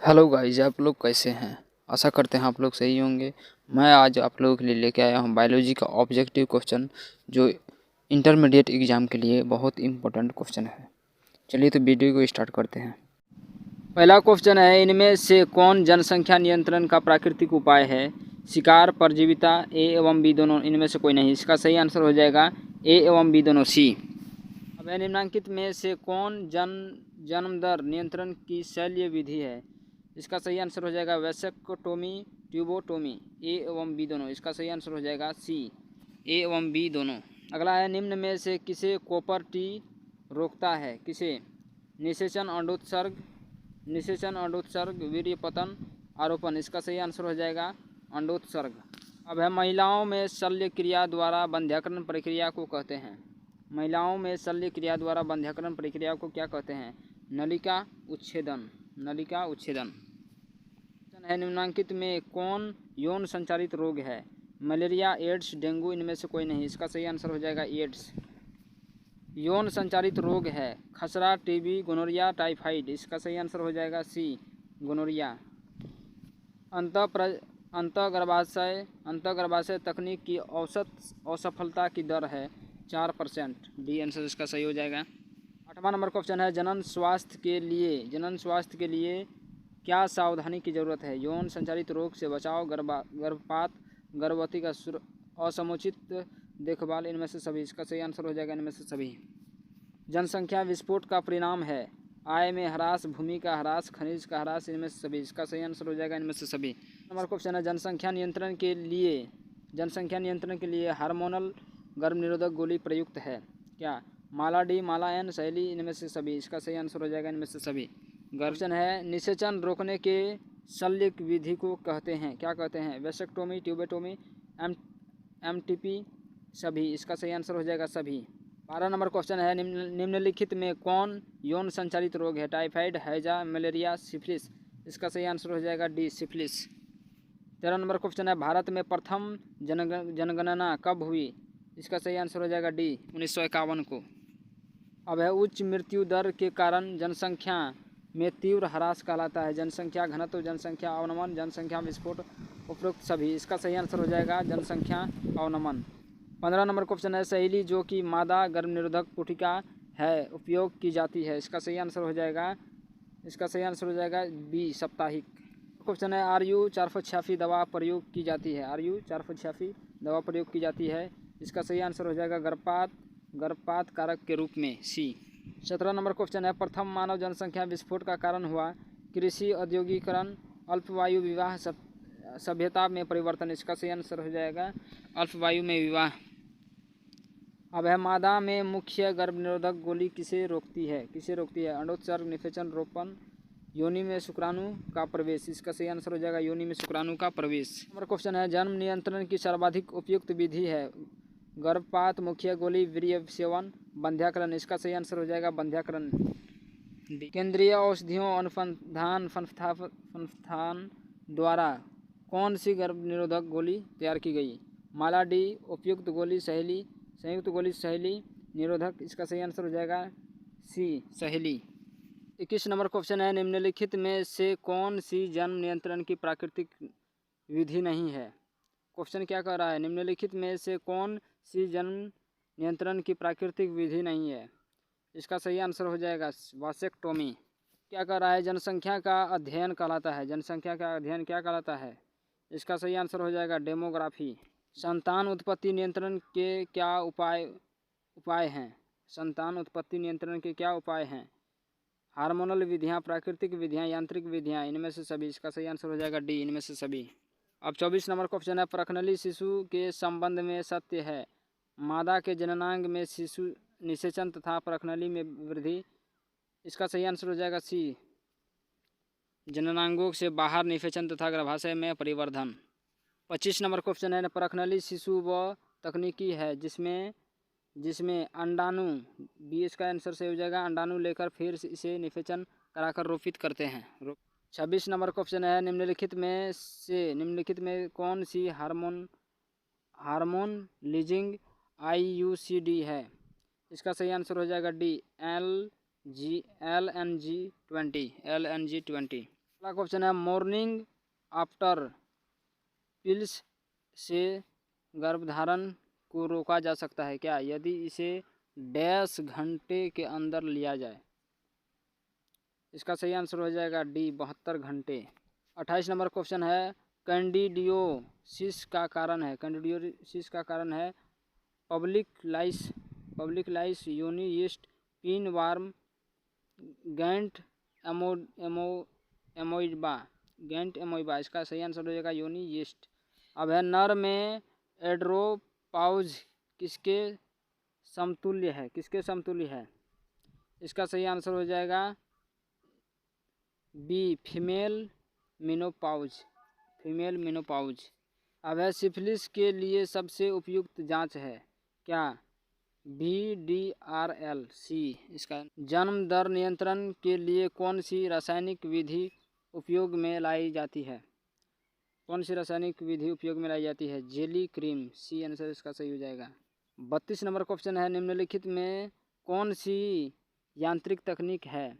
Hello guys, आप लोग कैसे हैं? आशा करते हैं आप लोग सही होंगे। मैं आज आप लोगों के लिए लेके आया हूँ बायोलॉजी का ऑब्जेक्टिव क्वेश्चन, जो इंटरमीडिएट एग्ज़ाम के लिए बहुत इम्पोर्टेंट क्वेश्चन है। चलिए तो वीडियो को स्टार्ट करते हैं। पहला क्वेश्चन है, इनमें से कौन जनसंख्या नियंत्रण का प्राकृतिक उपाय है? शिकार, परजीविता, ए एवं बी दोनों, इनमें से कोई नहीं। इसका सही आंसर हो जाएगा ए एवं बी दोनों, सी। अब निम्नलिखित में से कौन जन्म दर नियंत्रण की शल्य विधि है? इसका सही आंसर हो जाएगा वैसेक्टोमी, ट्यूबोटोमी, ए एवं बी दोनों। इसका सही आंसर हो जाएगा सी, ए एवं बी दोनों। अगला है, निम्न में से किसे कॉपर टी रोकता है? किसे? निषेचन, अंडोत्सर्ग, वीर्यपतन, आरोपण। इसका सही आंसर हो जाएगा अंडोत्सर्ग। अब है, महिलाओं में शल्य क्रिया द्वारा बंध्याकरण प्रक्रिया को कहते हैं? महिलाओं में शल्य क्रिया द्वारा बंध्याकरण प्रक्रिया को क्या कहते हैं? नलिका उच्छेदन, नलिका उच्छेदन है। निम्नलिखित में कौन यौन संचारित रोग है? मलेरिया, एड्स, डेंगू, इनमें से कोई नहीं। इसका सही आंसर हो जाएगा एड्स। यौन संचारित रोग है खसरा, टीबी, गोनोरिया, टाइफाइड। इसका सही आंसर हो जाएगा सी, गोनोरिया। अंतःगर्भाशय तकनीक की औसत असफलता की दर है 4%। डी आंसर इसका सही हो जाएगा। 8वां नंबर क्वेश्चन है, जनन स्वास्थ्य के लिए क्या सावधानी की जरूरत है? यौन संचारित रोग से बचाव, गर्भपात, गर्भवती का असमुचित देखभाल, इनमें से सभी। इसका सही आंसर हो जाएगा इनमें से सभी। जनसंख्या विस्फोट का परिणाम है आय में ह्रास, भूमि का ह्रास, खनिज का ह्रास, इनमें से सभी। इसका सही आंसर हो जाएगा इनमें से सभी। नंबर क्वेश्चन है, जनसंख्या नियंत्रण के लिए हार्मोनल गर्भनिरोधक गोली प्रयुक्त है? क्या? माला डी, माला एन, सहेली, इनमें से सभी। इसका सही आंसर हो जाएगा इनमें से सभी। क्वेश्चन है, निषेचन रोकने के शल्य विधि को कहते हैं? क्या कहते हैं? वैसेक्टोमी, ट्यूबेटोमी, एमटीपी, सभी। इसका सही आंसर हो जाएगा सभी। 12 नंबर क्वेश्चन है, निम्नलिखित में कौन यौन संचारित रोग है? टाइफाइड, हैजा, मलेरिया, सिफिलिस। इसका सही आंसर हो जाएगा डी, सिफिलिस। 13 नंबर क्वेश्चन है, भारत में प्रथम जनगणना कब हुई? इसका सही आंसर हो जाएगा डी, 1951 को। अब है, उच्च मृत्यु दर के कारण जनसंख्या में तीव्र ह्रास कहलाता है? जनसंख्या घनत्व, जनसंख्या अवनमन, जनसंख्या विस्फोट, उपरोक्त सभी। इसका सही आंसर हो जाएगा जनसंख्या अवनमन। 15 नंबर क्वेश्चन है, सहेली जो कि मादा गर्भनिरोधक पुटिका है उपयोग की जाती है? इसका सही आंसर हो जाएगा बी, साप्ताहिक। क्वेश्चन है, RU 486 दवा प्रयोग की जाती है? RU 486 दवा प्रयोग की जाती है? इसका सही आंसर हो जाएगा गर्भपात कारक के रूप में, सी। 17 नंबर क्वेश्चन है, प्रथम मानव जनसंख्या विस्फोट का कारण हुआ? कृषि, औद्योगिकरण, अल्पवायु विवाह, सभ्यता में परिवर्तन। इसका सही आंसर हो जाएगा अल्पवायु में विवाह। अब है, मादा में मुख्य गर्भनिरोधक गोली किसे रोकती है? अंडोत्सर्ग, निषेचन, रोपण, योनि में शुक्राणु का प्रवेश। इसका सही आंसर हो जाएगा योनि में शुक्राणु का प्रवेश। नंबर क्वेश्चन है, जन्म नियंत्रण की सर्वाधिक उपयुक्त विधि है? गर्भपात, मुख्य गोली, वीर्य सेवन, बंध्याकरण। इसका सही आंसर हो जाएगा बंध्याकरण, डी। केंद्रीय औषधियों अनुसंधान संस्थान द्वारा कौन सी गर्भनिरोधक गोली तैयार की गई? माला डी, उपयुक्त गोली, सहेली, संयुक्त गोली, सहेली, निरोधक। इसका सही आंसर हो जाएगा सी, सहेली। 21 नंबर क्वेश्चन है, निम्नलिखित में से कौन सी जन्म नियंत्रण की प्राकृतिक विधि नहीं है? क्वेश्चन क्या कह रहा है, निम्नलिखित में से कौन सी जन्म नियंत्रण की प्राकृतिक विधि नहीं है? इसका सही आंसर हो जाएगा वासेक्टोमी। क्या कह रहा है, जनसंख्या का अध्ययन कहलाता है? जनसंख्या का अध्ययन क्या कहलाता है? इसका सही आंसर हो जाएगा डेमोग्राफी। संतान उत्पत्ति नियंत्रण के क्या उपाय हैं? संतान उत्पत्ति नियंत्रण के क्या उपाय हैं? हार्मोनल विधियाँ, प्राकृतिक विधियाँ, यांत्रिक विधियाँ, इनमें से सभी। इसका सही आंसर हो जाएगा डी, इनमें से सभी। अब 24 नंबर क्वेश्चन है, प्रखनली शिशु के संबंध में सत्य है? मादा के जननांग में शिशु निषेचन तथा प्रखनली में वृद्धि। इसका सही आंसर हो जाएगा सी, जननांगों से बाहर निषेचन तथा गर्भाशय में परिवर्धन। 25 नंबर क्वेश्चन है, प्रखनली शिशु व तकनीकी है जिसमें अंडाणु, बी इसका आंसर सही हो जाएगा, अंडाणु लेकर फिर इसे निषेचन कराकर रोपित करते हैं। 26 नंबर क्वेश्चन है, निम्नलिखित में कौन सी हार्मोन लीजिंग IUCD है? इसका सही आंसर हो जाएगा डी, LNG 20। अगला क्वेश्चन है मॉर्निंग आफ्टर पिल्स से गर्भधारण को रोका जा सकता है क्या, यदि इसे डैश घंटे के अंदर लिया जाए। इसका सही आंसर हो जाएगा डी 72 घंटे। 28 नंबर क्वेश्चन है कैंडिडियोसिस का कारण है। कैंडिडियोसिस का कारण है पब्लिक लाइस योनी यीस्ट पिन वार्म गैंट एमोइबा। इसका सही आंसर हो जाएगा योनी यीस्ट। अब है नर में एड्रोपाउज किसके समतुल्य है। इसका सही आंसर हो जाएगा बी फीमेल मिनोपाउज। अब है सिफिलिस के लिए सबसे उपयुक्त जांच है क्या, VDRL सी। इसका जन्म दर नियंत्रण के लिए कौन सी रासायनिक विधि उपयोग में लाई जाती है। जेली क्रीम सी आंसर इसका सही हो जाएगा। 32 नंबर क्वेश्चन है निम्नलिखित में कौन सी यांत्रिक तकनीक है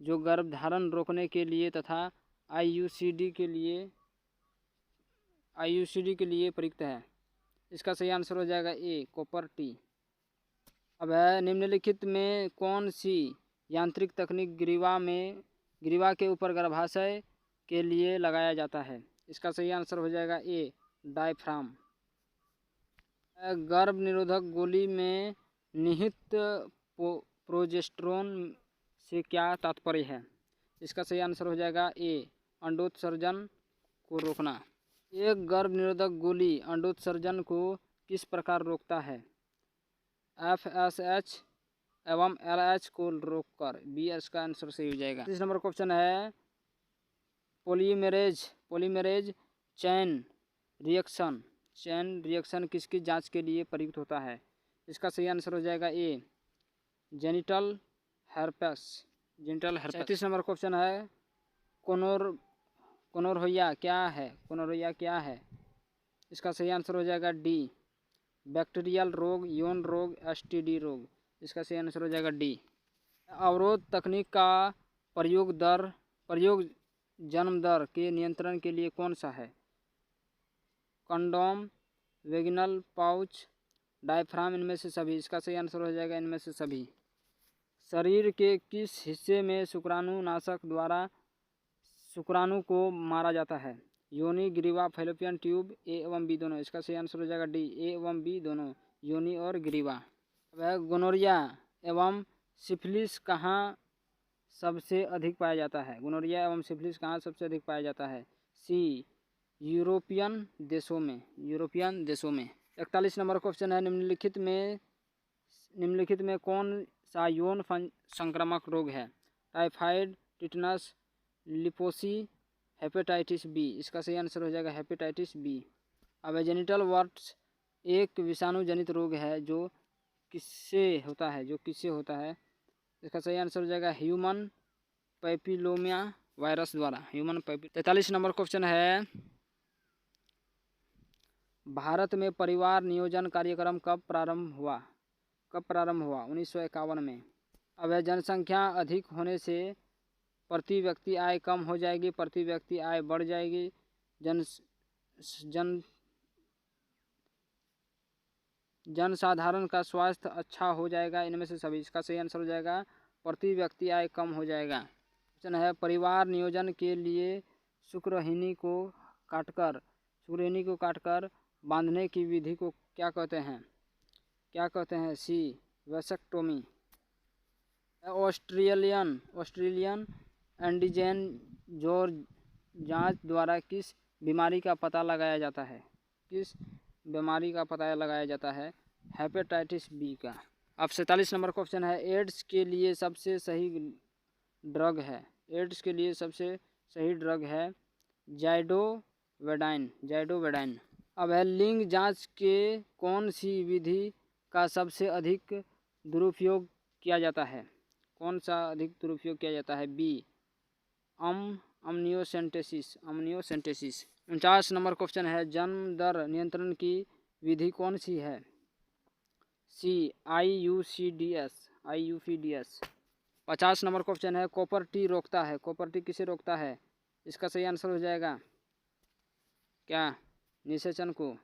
जो गर्भधारण रोकने के लिए तथा IUCD के लिए प्रयुक्त है। इसका सही आंसर हो जाएगा ए कॉपर टी। अब है निम्नलिखित में कौन सी यांत्रिक तकनीक ग्रीवा के ऊपर गर्भाशय के लिए लगाया जाता है। इसका सही आंसर हो जाएगा ए डायफ्राम। गर्भ निरोधक गोली में निहित प्रोजेस्टेरोन से क्या तात्पर्य है। इसका सही आंसर हो जाएगा ए अंडोत्सर्जन को रोकना। एक गर्भ निरोधक गोली अंडोत्सर्जन को किस प्रकार रोकता है, FSH एवं LH को रोककर। बी इसका आंसर सही हो जाएगा। 30 नंबर क्वेश्चन है पॉलीमरेज चैन रिएक्शन किसकी जांच के लिए प्रयुक्त होता है। इसका सही आंसर हो जाएगा ए जेनिटल हर्पेस। 37 नंबर क्वेश्चन है कोनोरहिया क्या है। इसका सही आंसर हो जाएगा डी बैक्टीरियल रोग, यौन रोग, STD रोग। इसका सही आंसर हो जाएगा डी। अवरोध तकनीक का प्रयोग जन्म दर के नियंत्रण के लिए कौन सा है, कंडोम, वेगिनल पाउच, डायफ्राम, इनमें से सभी। इसका सही आंसर हो जाएगा इनमें से सभी। शरीर के किस हिस्से में शुक्राणु नाशक द्वारा शुक्राणु को मारा जाता है, योनि, ग्रीवा, फैलोपियन ट्यूब, ए एवं बी दोनों। इसका सही आंसर हो जाएगा डी ए एवं बी दोनों, योनि और ग्रीवा। वह गोनोरिया एवं सिफिलिस कहाँ सबसे अधिक पाया जाता है। गोनोरिया एवं सिफिलिस कहाँ सबसे अधिक पाया जाता है, सी यूरोपियन देशों में। 41 नंबर क्वेश्चन है निम्नलिखित में कौन सा यौन संक्रामक रोग है, टाइफाइड, टिटनस, लिपोसी, हेपेटाइटिस बी। इसका सही आंसर हो जाएगा हेपेटाइटिस बी। अब जेनिटल वार्ट्स एक विषाणु जनित रोग है जो किससे होता है। इसका सही आंसर हो जाएगा ह्यूमन पैपिलोमा वायरस द्वारा। 43 नंबर क्वेश्चन है भारत में परिवार नियोजन कार्यक्रम कब प्रारंभ हुआ 1951 में। अब जनसंख्या अधिक होने से प्रति व्यक्ति आय कम हो जाएगी, प्रति व्यक्ति आय बढ़ जाएगी, जनसाधारण का स्वास्थ्य अच्छा हो जाएगा, इनमें से सभी। इसका सही आंसर हो जाएगा प्रति व्यक्ति आय कम हो जाएगा। क्वेश्चन है परिवार नियोजन के लिए शुक्रहीनी को काटकर बांधने की विधि को क्या कहते हैं, सी वैसेक्टोमी। ऑस्ट्रेलियन एंटीजन जांच द्वारा किस बीमारी का पता लगाया जाता है, हेपेटाइटिस बी का। अब 47 नंबर क्वेश्चन है एड्स के लिए सबसे सही ड्रग है जाइडोवेडाइन। अब है लिंग जांच के कौन सी विधि का सबसे अधिक दुरुपयोग किया जाता है, बी अमनियोसेंटेसिस। 49 नंबर क्वेश्चन है जन्म दर नियंत्रण की विधि कौन सी है, सी IUCDS। 50 नंबर क्वेश्चन है कॉपर टी किसे रोकता है, इसका सही आंसर हो जाएगा क्या? निषेचन को